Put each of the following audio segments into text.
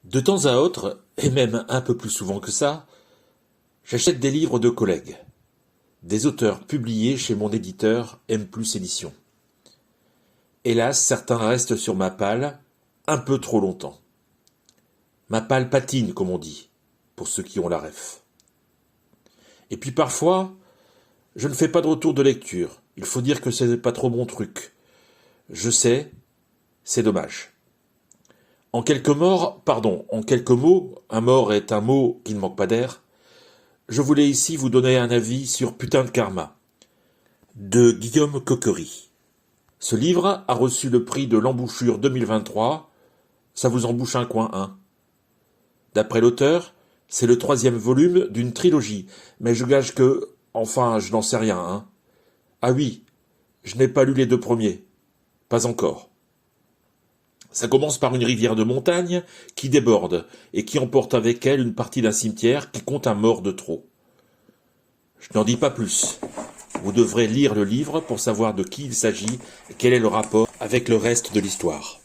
De temps à autre, et même un peu plus souvent que ça, j'achète des livres de collègues, des auteurs publiés chez mon éditeur M+ Éditions. Hélas, certains restent sur ma palle un peu trop longtemps. Ma palle patine, comme on dit, pour ceux qui ont la ref. Et puis parfois, je ne fais pas de retour de lecture. Il faut dire que c'est pas trop mon truc. Je sais, c'est dommage. En quelques mots, un mort est un mot qui ne manque pas d'air. Je voulais ici vous donner un avis sur Putain de Karma, de Guillaume Coquery. Ce livre a reçu le prix de l'embouchure 2023. Ça vous embouche un coin, hein? D'après l'auteur, c'est le 3e volume d'une trilogie, mais je gage que, enfin, je n'en sais rien, hein. Ah oui, je n'ai pas lu les 2 premiers. Pas encore. Ça commence par une rivière de montagne qui déborde et qui emporte avec elle une partie d'un cimetière qui compte un mort de trop. Je n'en dis pas plus. Vous devrez lire le livre pour savoir de qui il s'agit et quel est le rapport avec le reste de l'histoire.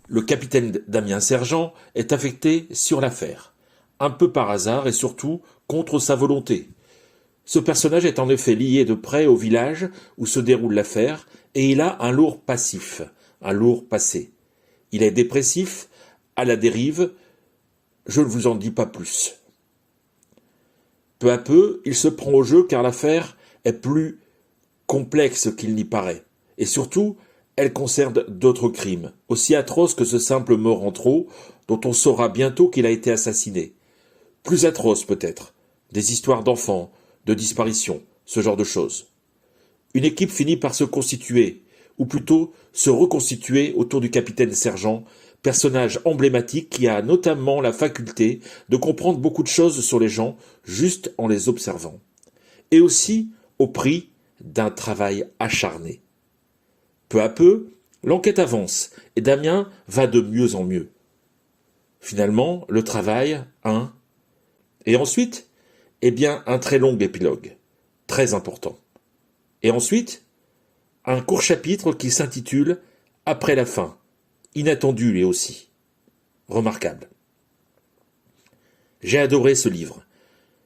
Le capitaine Damien Sergent est affecté sur l'affaire, un peu par hasard et surtout contre sa volonté. Ce personnage est en effet lié de près au village où se déroule l'affaire et il a un lourd passif, un lourd passé. Il est dépressif, à la dérive, je ne vous en dis pas plus. Peu à peu, il se prend au jeu car l'affaire est plus complexe qu'il n'y paraît. Et surtout, elle concerne d'autres crimes, aussi atroces que ce simple mort en trop, dont on saura bientôt qu'il a été assassiné. Plus atroces peut-être, des histoires d'enfants, de disparitions, ce genre de choses. Une équipe finit par se constituer, ou plutôt se reconstituer autour du capitaine Sergent, personnage emblématique qui a notamment la faculté de comprendre beaucoup de choses sur les gens juste en les observant. Et aussi au prix d'un travail acharné. Peu à peu, l'enquête avance et Damien va de mieux en mieux. Finalement, le travail, et ensuite, un très long épilogue, très important. Et ensuite, un court chapitre qui s'intitule « Après la fin », inattendu lui aussi. Remarquable. J'ai adoré ce livre.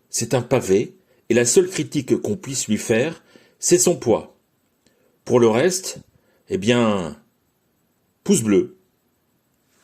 C'est un pavé, et la seule critique qu'on puisse lui faire, c'est son poids. Pour le reste, pouce bleu.